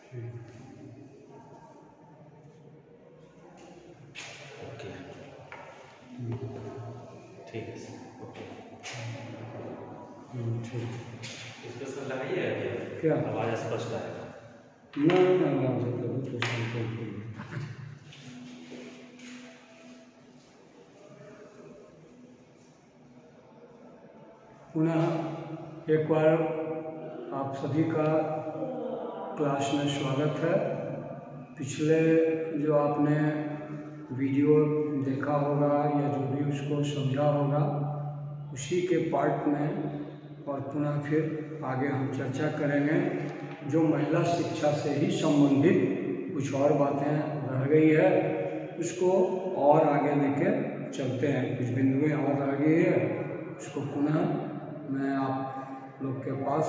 Okay, ठीक है sir, okay. ठीक। इसको सर लगाइए क्या आवाज़ स्पष्ट आएगा? पुनः एक बार आप सभी का क्लास में स्वागत है। पिछले जो आपने वीडियो देखा होगा या जो भी उसको समझा होगा, उसी के पार्ट में और पुनः फिर आगे हम चर्चा करेंगे। जो महिला शिक्षा से ही संबंधित कुछ और बातें रह गई है, उसको और आगे लेके चलते हैं। कुछ बिंदुएं और रह गई है, उसको पुनः मैं आप लोग के पास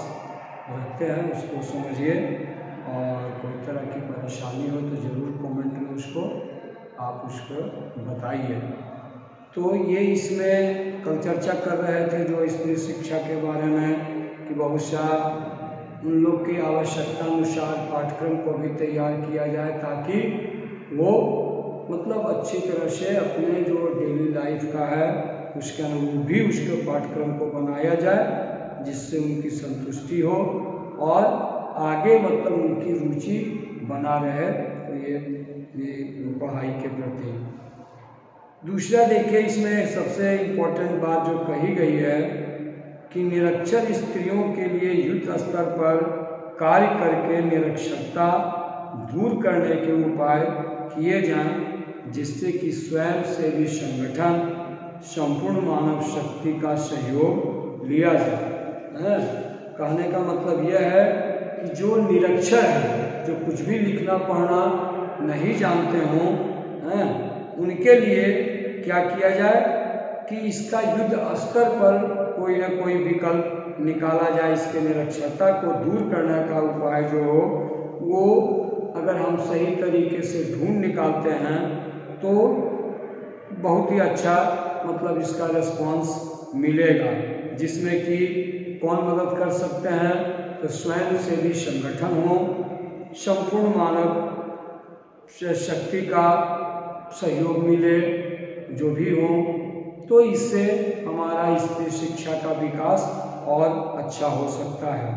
रखते हैं, उसको समझिए। और कोई तरह की परेशानी हो तो ज़रूर कमेंट में उसको बताइए। तो ये इसमें कल चर्चा कर रहे थे जो स्त्री शिक्षा के बारे में, कि बहुत सा उन लोग की आवश्यकता अनुसार पाठ्यक्रम को भी तैयार किया जाए, ताकि वो मतलब अच्छी तरह से अपने जो डेली लाइफ का है उसके अनुरूप भी उसके पाठ्यक्रम को बनाया जाए, जिससे उनकी संतुष्टि हो और आगे मतलब उनकी रुचि बना रहे। तो ये पढ़ाई के प्रति। दूसरा देखिए, इसमें सबसे इम्पोर्टेंट बात जो कही गई है कि निरक्षर स्त्रियों के लिए युद्ध स्तर पर कार्य करके निरक्षरता दूर करने के उपाय किए जाएं, जिससे कि स्वयं सेवी संगठन संपूर्ण मानव शक्ति का सहयोग लिया जाए। कहने का मतलब यह है कि जो निरक्षर है, जो कुछ भी लिखना पढ़ना नहीं जानते हों, उनके लिए क्या किया जाए कि इसका युद्ध स्तर पर कोई ना कोई विकल्प निकाला जाए। इसके निरक्षरता को दूर करने का उपाय जो हो, वो अगर हम सही तरीके से ढूंढ निकालते हैं तो बहुत ही अच्छा मतलब इसका रिस्पांस मिलेगा। जिसमें कि कौन मदद कर सकते हैं, तो स्वयं सेवी संगठन हो, संपूर्ण मानव शक्ति का सहयोग मिले, जो भी हो, तो इससे हमारा स्त्री शिक्षा का विकास और अच्छा हो सकता है।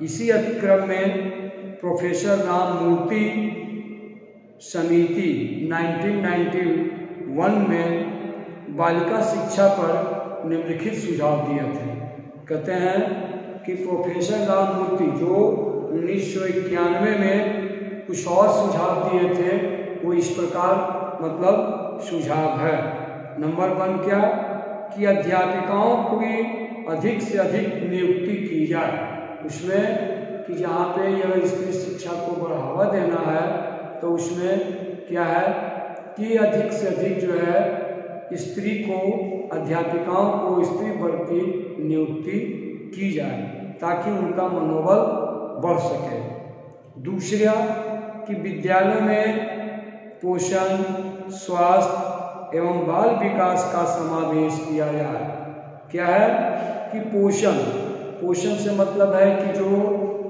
इसी क्रम में प्रोफेसर राममूर्ति समिति 1991 में बालिका शिक्षा पर निम्नलिखित सुझाव दिए थे। कहते हैं कि प्रोफेसर राममूर्ति जो 1991 में कुछ और सुझाव दिए थे, वो इस प्रकार मतलब सुझाव है। नंबर 1 क्या कि अध्यापिकाओं की अधिक से अधिक नियुक्ति की जाए। उसमें कि जहाँ पे यह स्त्री शिक्षा को बढ़ावा देना है, तो उसमें क्या है कि अधिक से अधिक जो है स्त्री को, अध्यापिकाओं को स्त्री वर्ग की नियुक्ति की जाए, ताकि उनका मनोबल बढ़ सके। दूसरा कि विद्यालय में पोषण, स्वास्थ्य एवं बाल विकास का समावेश किया जाए। क्या है कि पोषण से मतलब है कि जो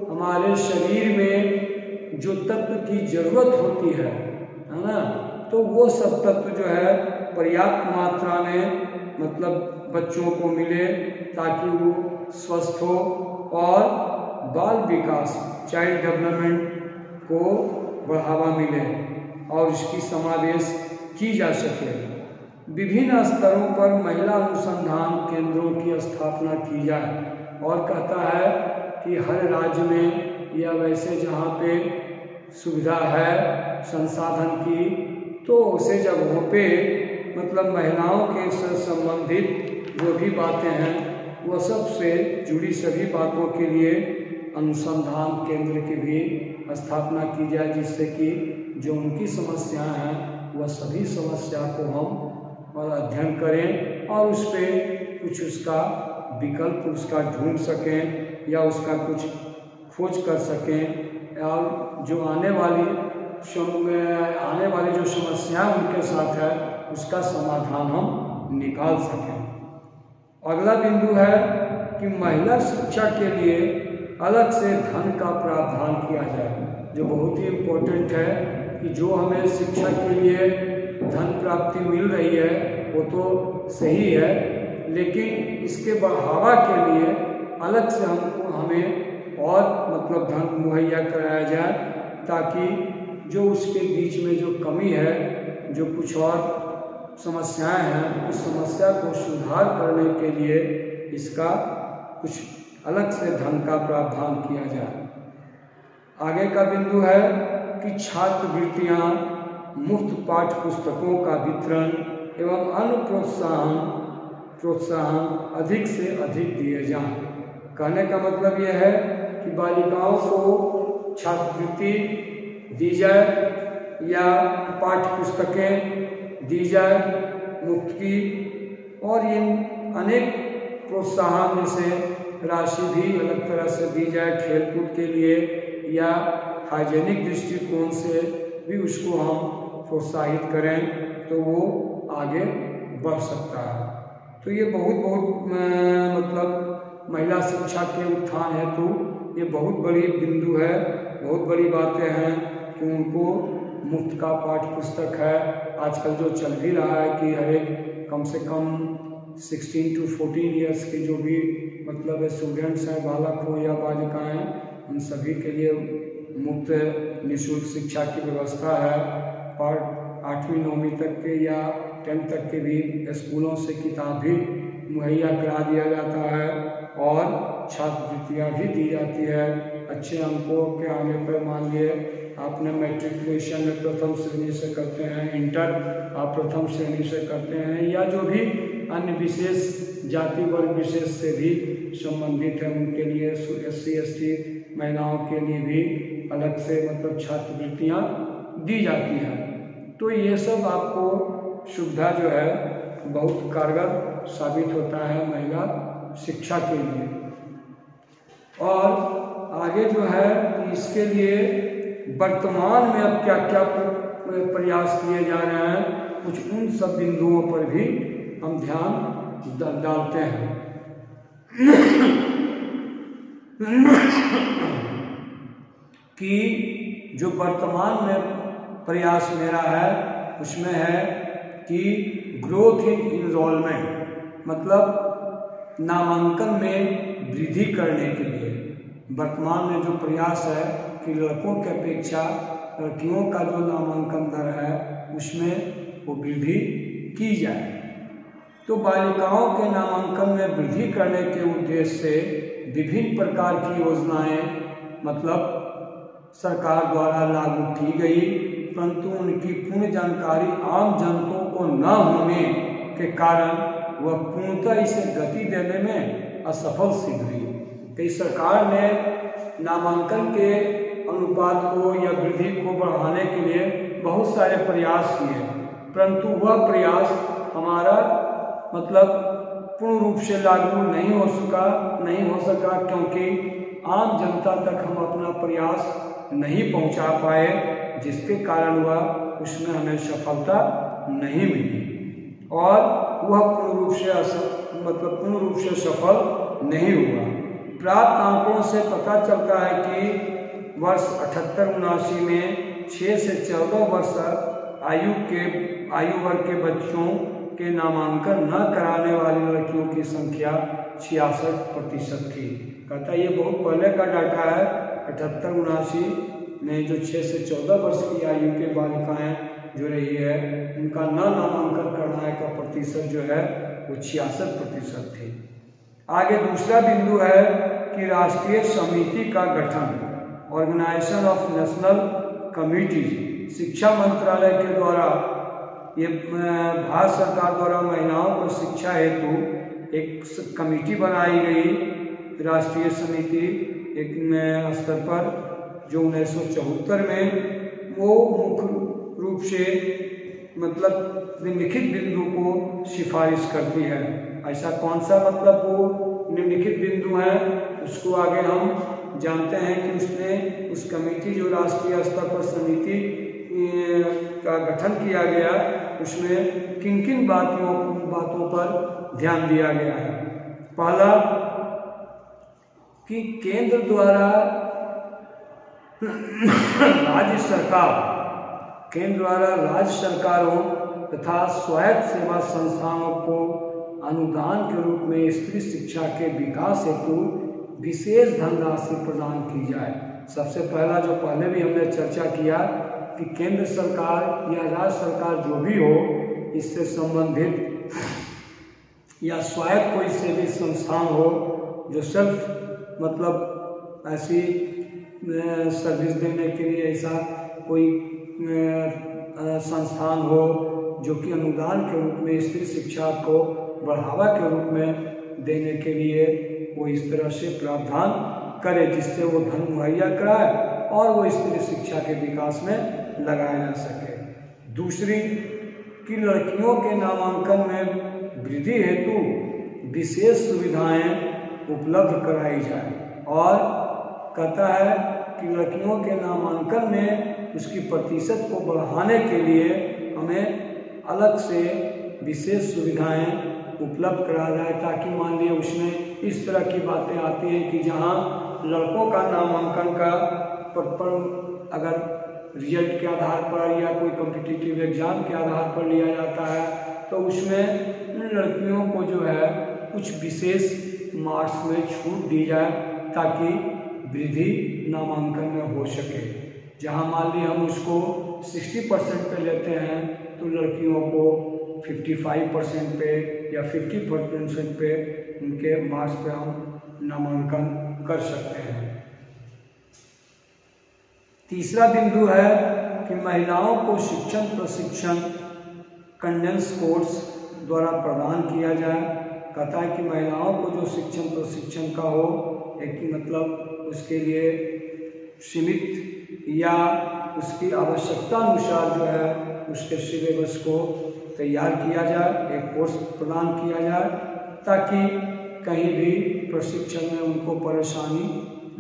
हमारे शरीर में जो तत्व की जरूरत होती है ना, तो वो सब तत्व जो है पर्याप्त मात्रा में मतलब बच्चों को मिले, ताकि वो स्वस्थ हो और बाल विकास, चाइल्ड डेवलपमेंट को बढ़ावा मिले और इसकी समावेश की जा सके। विभिन्न स्तरों पर महिला अनुसंधान केंद्रों की स्थापना की जाए। और कहता है कि हर राज्य में या वैसे जहाँ पे सुविधा है संसाधन की, तो उसे जगहों पे मतलब महिलाओं के से संबंधित जो भी बातें हैं, वह सब से जुड़ी सभी बातों के लिए अनुसंधान केंद्र की भी स्थापना की जाए, जिससे कि जो उनकी समस्याएं हैं वह सभी समस्या को हम और अध्ययन करें और उस पर कुछ उसका विकल्प उसका ढूंढ सकें या उसका कुछ खोज कर सकें, और जो आने वाली जो समस्याएं उनके साथ है उसका समाधान हम निकाल सकें। अगला बिंदु है कि महिला शिक्षा के लिए अलग से धन का प्रावधान किया जाए। जो बहुत ही इम्पोर्टेंट है कि जो हमें शिक्षा के लिए धन प्राप्ति मिल रही है वो तो सही है, लेकिन इसके बढ़ावा के लिए अलग से हमें और मतलब धन मुहैया कराया जाए, ताकि जो उसके बीच में जो कमी है, जो कुछ और समस्याएं हैं, उस समस्या को सुधार करने के लिए इसका कुछ अलग से धन का प्रावधान किया जाए। आगे का बिंदु है कि छात्रवृत्तियां, मुफ्त पाठ्य पुस्तकों का वितरण एवं अन्य प्रोत्साहन अधिक से अधिक दिए जाएं। कहने का मतलब यह है कि बालिकाओं को छात्रवृत्ति दी जाए या पाठ्य पुस्तकें दी जाए मुफ्त की, और इन अनेक प्रोत्साहन में से राशि भी अलग तरह से दी जाए खेलकूद के लिए, या हाइजेनिक दृष्टिकोण से भी उसको हम प्रोत्साहित करें तो वो आगे बढ़ सकता है। तो ये बहुत मतलब महिला शिक्षा के उत्थान हेतु ये बहुत बड़ी बिंदु है, बहुत बड़ी बातें हैं कि उनको मुफ्त का पाठ्य पुस्तक है। आजकल जो चल भी रहा है कि हर एक कम से कम 16 to 14 ईयर्स के जो भी मतलब स्टूडेंट्स हैं, बालक हो या बालिकाएं, उन सभी के लिए मुफ्त निःशुल्क शिक्षा की व्यवस्था है। और 8वीं 9वीं तक के या 10th तक के भी स्कूलों से किताब भी मुहैया करा दिया जाता है और छात्रवृत्तियाँ भी दी जाती है। अच्छे अंकों के आने पर मान लिए आपने मैट्रिकुलेशन में प्रथम श्रेणी से करते हैं, इंटर आप प्रथम श्रेणी से करते हैं, या जो भी अन्य विशेष जाति वर्ग विशेष से भी संबंधित है, उनके लिए SC ST महिलाओं के लिए भी अलग से मतलब छात्रवृत्तियाँ दी जाती हैं। तो ये सब आपको सुविधा जो है बहुत कारगर साबित होता है महिला शिक्षा के लिए। और आगे जो है इसके लिए वर्तमान में अब क्या क्या प्रयास किए जा रहे हैं, कुछ उन सब बिंदुओं पर भी हम ध्यान डालते हैं। कि जो वर्तमान में प्रयास मेरा है उसमें है कि ग्रोथ इन इनरोलमेंट, मतलब नामांकन में वृद्धि करने के लिए वर्तमान में जो प्रयास है कि लड़कों की अपेक्षा लड़कियों का जो नामांकन दर है उसमें वो वृद्धि की जाए। तो बालिकाओं के नामांकन में वृद्धि करने के उद्देश्य से विभिन्न प्रकार की योजनाएं मतलब सरकार द्वारा लागू की गई, परंतु उनकी पूर्ण जानकारी आम जनता को न होने के कारण वह पूर्णतः इसे गति देने में असफल सिद्ध हुई। कई सरकार ने नामांकन के अनुपात को या वृद्धि को बढ़ाने के लिए बहुत सारे प्रयास किए, परंतु वह प्रयास हमारा मतलब पूर्ण रूप से लागू नहीं हो सका क्योंकि आम जनता तक हम अपना प्रयास नहीं पहुंचा पाए, जिसके कारण वह उसमें हमें सफलता नहीं मिली और वह पूर्ण रूप से सफल नहीं हुआ। प्राप्त आंकड़ों से पता चलता है कि वर्ष 78-79 में 6 से 14 वर्ष आयु वर्ग के बच्चों के नामांकन न कराने वाली लड़कियों की संख्या 66% थी। कहता ये बहुत पहले का डाटा है। 78-79 में जो 6 से 14 वर्ष की आयु के बालिकाएं जो रही है उनका न नामांकन कराने का प्रतिशत जो है वो 66% थी। आगे दूसरा बिंदु है कि राष्ट्रीय समिति का गठन, ऑर्गेनाइजेशन ऑफ नेशनल कमिटी, शिक्षा मंत्रालय के द्वारा ये भारत सरकार द्वारा महिलाओं को शिक्षा हेतु एक कमेटी बनाई गई, राष्ट्रीय समिति एक स्तर पर जो 1974 में वो मुख्य रूप से मतलब निम्नलिखित बिंदु को सिफारिश करती है। ऐसा कौन सा मतलब वो निम्नलिखित बिंदु है उसको आगे हम जानते हैं कि उसने उस कमेटी जो राष्ट्रीय स्तर पर समिति का गठन किया गया उसमें किन किन बातों पर ध्यान दिया गया है। पहला कि केंद्र द्वारा राज्य सरकार, केंद्र द्वारा राज्य सरकारों तथा स्वायत्त सेवा संस्थानों को अनुदान के रूप में स्त्री शिक्षा के विकास हेतु विशेष धनराशि प्रदान की जाए। सबसे पहला जो पहले भी हमने चर्चा किया कि केंद्र सरकार या राज्य सरकार जो भी हो, इससे संबंधित या स्वायत्त कोई सेवी संस्थान हो जो सिर्फ मतलब ऐसी सर्विस देने के लिए ऐसा कोई संस्थान हो जो कि अनुदान के रूप में स्त्री शिक्षा को बढ़ावा के रूप में देने के लिए वो इस तरह से प्रावधान करे जिससे वो धन मुहैया कराए और वो स्त्री शिक्षा के विकास में लगाया जा सके। दूसरी कि लड़कियों के नामांकन में वृद्धि हेतु विशेष सुविधाएं उपलब्ध कराई जाए और कहता है कि लड़कियों के नामांकन में उसकी प्रतिशत को बढ़ाने के लिए हमें अलग से विशेष सुविधाएं उपलब्ध कराया जाए, ताकि मान लिया उसमें इस तरह की बातें आती हैं कि जहां लड़कों का नामांकन का अगर रिजल्ट के आधार पर या कोई कॉम्पिटिटिव एग्जाम के आधार पर लिया जाता है तो उसमें लड़कियों को जो है कुछ विशेष मार्क्स में छूट दी जाए ताकि वृद्धि नामांकन में हो सके। जहां मान ली हम उसको 60% पे लेते हैं तो लड़कियों को 55% पे या 50% पे उनके मार्क्स पे हम नामांकन कर सकते हैं। तीसरा बिंदु है कि महिलाओं को शिक्षण प्रशिक्षण कंडेंस कोर्स द्वारा प्रदान किया जाए। कहता है कि महिलाओं को जो शिक्षण प्रशिक्षण का हो एक मतलब उसके लिए सीमित या उसकी आवश्यकता अनुसार जो है उसके सिलेबस को तैयार किया जाए, एक कोर्स प्रदान किया जाए ताकि कहीं भी प्रशिक्षण में उनको परेशानी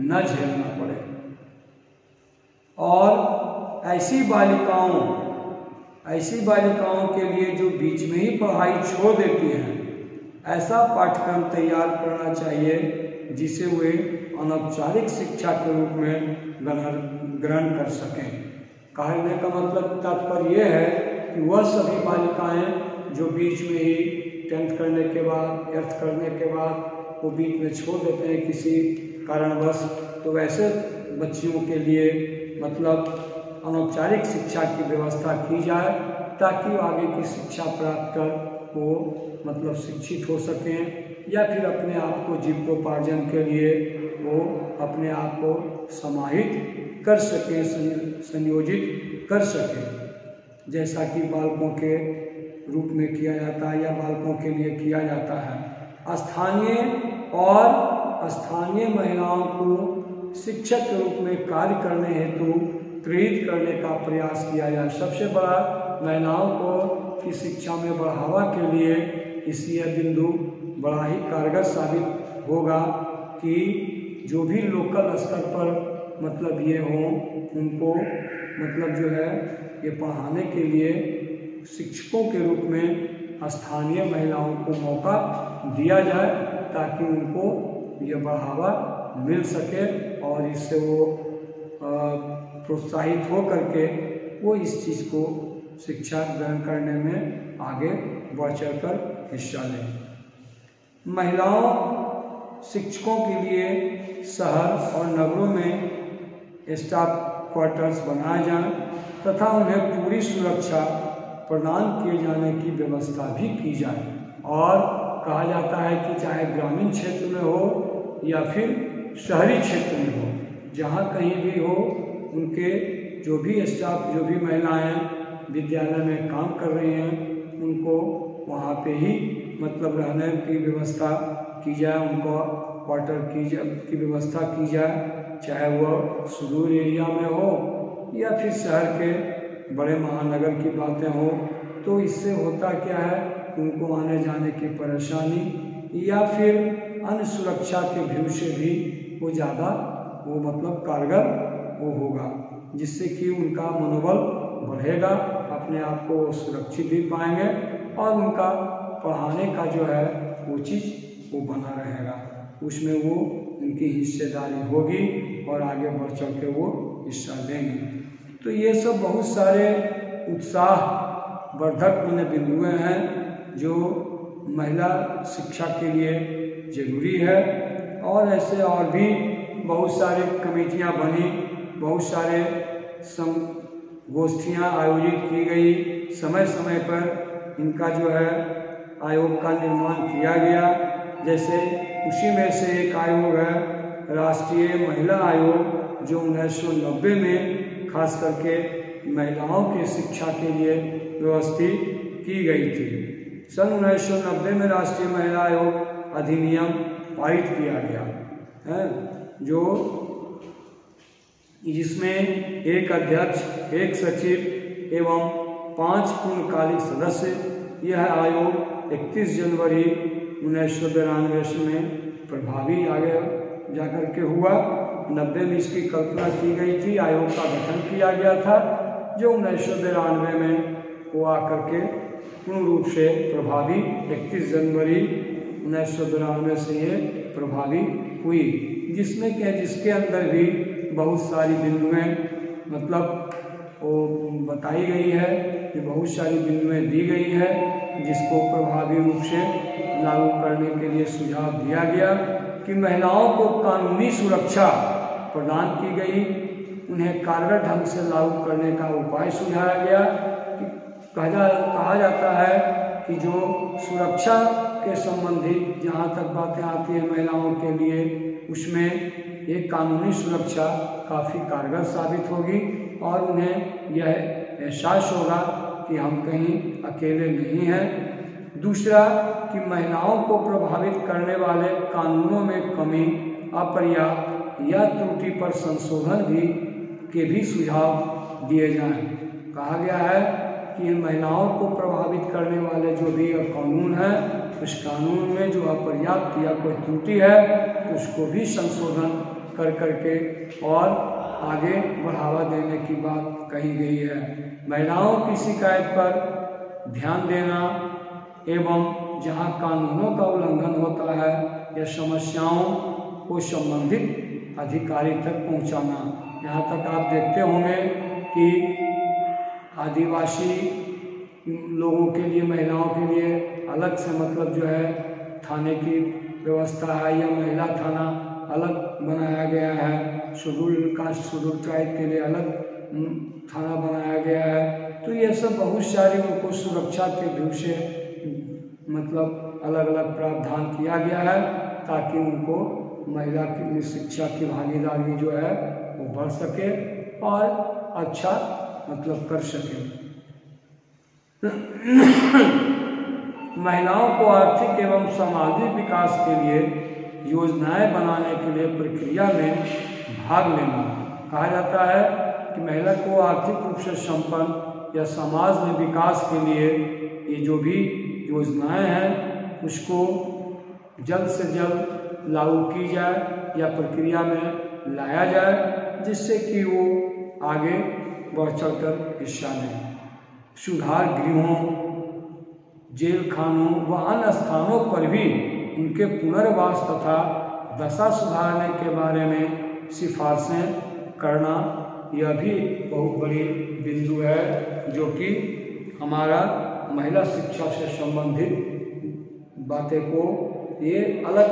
न झेलना पड़े। और ऐसी बालिकाओं के लिए जो बीच में ही पढ़ाई छोड़ देती हैं, ऐसा पाठ्यक्रम तैयार करना चाहिए जिसे वे अनौपचारिक शिक्षा के रूप में ग्रहण कर सकें। कहने का मतलब तात्पर्य यह है कि वह सभी बालिकाएं जो बीच में ही 10th करने के बाद 8th करने के बाद वो बीच में छोड़ देते हैं किसी कारणवश, तो वैसे बच्चियों के लिए मतलब अनौपचारिक शिक्षा की व्यवस्था की जाए ताकि आगे की शिक्षा प्राप्त कर वो मतलब शिक्षित हो सकें या फिर अपने आप को जीविकोपार्जन के लिए वो अपने आप को समाहित कर सकें, संयोजित कर सकें, जैसा कि बालकों के रूप में किया जाता है या बालकों के लिए किया जाता है। स्थानीय महिलाओं को शिक्षक के रूप में कार्य करने हेतु प्रेरित करने का प्रयास किया जाए। सबसे बड़ा महिलाओं को की शिक्षा में बढ़ावा के लिए इसलिए बिंदु बड़ा ही कारगर साबित होगा कि जो भी लोकल स्तर पर मतलब ये हों उनको मतलब जो है ये पढ़ाने के लिए शिक्षकों के रूप में स्थानीय महिलाओं को मौका दिया जाए ताकि उनको ये बढ़ावा मिल सके और इससे वो प्रोत्साहित हो करके वो इस चीज़ को शिक्षा ग्रहण करने में आगे बढ़ चढ़कर हिस्सा लें। महिलाओं शिक्षकों के लिए शहर और नगरों में स्टाफ क्वार्टर्स बनाए जाएं तथा उन्हें पूरी सुरक्षा प्रदान किए जाने की व्यवस्था भी की जाए। और कहा जाता है कि चाहे ग्रामीण क्षेत्र में हो या फिर शहरी क्षेत्र में हो, जहाँ कहीं भी हो उनके जो भी स्टाफ जो भी महिलाएं विद्यालय में काम कर रही हैं उनको वहाँ पे ही मतलब रहने की व्यवस्था की जाए, उनको क्वार्टर की व्यवस्था की जाए, चाहे वह सुदूर एरिया में हो या फिर शहर के बड़े महानगर की बातें हो। तो इससे होता क्या है, उनको आने जाने की परेशानी या फिर अन्य सुरक्षा के व्यू से भी वो ज़्यादा वो मतलब कारगर वो होगा, जिससे कि उनका मनोबल बढ़ेगा, अपने आप को सुरक्षित भी पाएंगे और उनका पढ़ाने का जो है वो चीज़ वो बना रहेगा, उसमें वो उनकी हिस्सेदारी होगी और आगे बढ़ चढ़ के वो हिस्सा लेंगे। तो ये सब बहुत सारे उत्साह वर्धक उन्हें बिंदुएं हैं जो महिला शिक्षा के लिए जरूरी है। और ऐसे और भी बहुत सारे कमेटियां बनी, बहुत सारे गोष्ठियां आयोजित की गई, समय समय पर इनका जो है आयोग का निर्माण किया गया। जैसे उसी में से एक आयोग है राष्ट्रीय महिला आयोग, जो 1990 में खास करके महिलाओं की शिक्षा के लिए व्यवस्थित की गई थी। सन 1990 में राष्ट्रीय महिला आयोग अधिनियम पारित किया गया है, जिसमें एक अध्यक्ष, एक सचिव एवं 5 पूर्णकालिक सदस्य। यह आयोग 31 जनवरी 1992 में प्रभावी आगे जाकर के हुआ। 90 में इसकी कल्पना की गई थी, आयोग का गठन किया गया था, जो 1992 में वो आकर के पूर्ण रूप से प्रभावी 31 जनवरी 1992 से ये प्रभावी हुई, जिसके अंदर भी बहुत सारी बिंदुएं मतलब वो बताई गई है, कि बहुत सारी बिंदुएं दी गई है, जिसको प्रभावी रूप से लागू करने के लिए सुझाव दिया गया कि महिलाओं को कानूनी सुरक्षा प्रदान की गई, उन्हें कारगर ढंग से लागू करने का उपाय सुझाया गया। कि कहा जाता है कि जो सुरक्षा के संबंधित जहाँ तक बातें आती हैं महिलाओं के लिए, उसमें एक कानूनी सुरक्षा काफ़ी कारगर साबित होगी और उन्हें यह एहसास होगा कि हम कहीं अकेले नहीं हैं। दूसरा कि महिलाओं को प्रभावित करने वाले कानूनों में कमी, अपर्याप्त या त्रुटि पर संशोधन के भी सुझाव दिए जाएं। कहा गया है कि इन महिलाओं को प्रभावित करने वाले जो भी कानून है, उस कानून में जो अपर्याप्त या कोई त्रुटि है तो उसको भी संशोधन कर करके और आगे बढ़ावा देने की बात कही गई है। महिलाओं की शिकायत पर ध्यान देना एवं जहां कानूनों का उल्लंघन होता है या समस्याओं को संबंधित अधिकारी तक पहुंचाना। यहाँ तक आप देखते होंगे कि आदिवासी लोगों के लिए, महिलाओं के लिए अलग से मतलब जो है थाने की व्यवस्था है या महिला थाना अलग बनाया गया है। शेड्यूल कास्ट, शेड्यूल ट्राइब के लिए अलग थाना बनाया गया है। तो ये सब बहुत सारी उनको सुरक्षा के दृष्टि से मतलब अलग अलग प्रावधान किया गया है, ताकि उनको महिला की शिक्षा की भागीदारी जो है वो बढ़ सके और अच्छा मतलब कर सके। महिलाओं को आर्थिक एवं सामाजिक विकास के लिए योजनाएं बनाने के लिए प्रक्रिया में भाग लेना। कहा जाता है कि महिला को आर्थिक रूप से संपन्न या समाज में विकास के लिए ये जो भी योजनाएं हैं उसको जल्द से जल्द लागू की जाए या प्रक्रिया में लाया जाए, जिससे कि वो आगे बढ़ चढ़कर हिस्सा लें। सुधार गृहों, जेल खानों व अन्य स्थानों पर भी उनके पुनर्वास तथा दशा सुधारने के बारे में सिफारिशें करना, यह भी बहुत बड़ी बिंदु है जो कि हमारा महिला शिक्षा से संबंधित बातें को ये अलग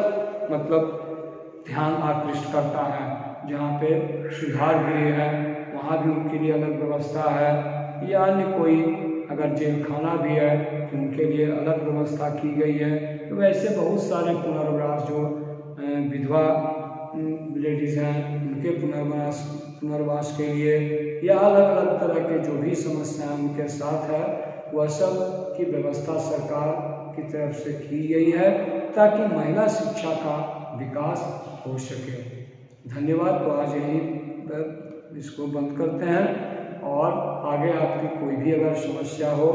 मतलब ध्यान आकृष्ट करता है। जहाँ पे सुधार गृह है वहाँ भी उनके लिए अलग व्यवस्था है, या अन्य कोई अगर जेल खाना भी है तो उनके लिए अलग व्यवस्था की गई है। तो वैसे बहुत सारे पुनर्वास जो विधवा लेडीज़ हैं उनके पुनर्वास के लिए या अलग अलग तरह के जो भी समस्याएं उनके साथ है वह सब की व्यवस्था सरकार की तरफ से की गई है, ताकि महिला शिक्षा का विकास हो सके। धन्यवाद। तो आज यही इसको बंद करते हैं, और आगे आपकी कोई भी अगर समस्या हो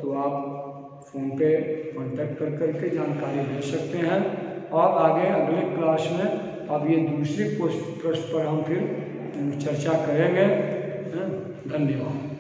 तो आप फ़ोन पे कांटेक्ट कर करके जानकारी ले सकते हैं। और आगे अगले क्लास में अब ये दूसरी प्रश्न पर हम फिर चर्चा करेंगे। धन्यवाद।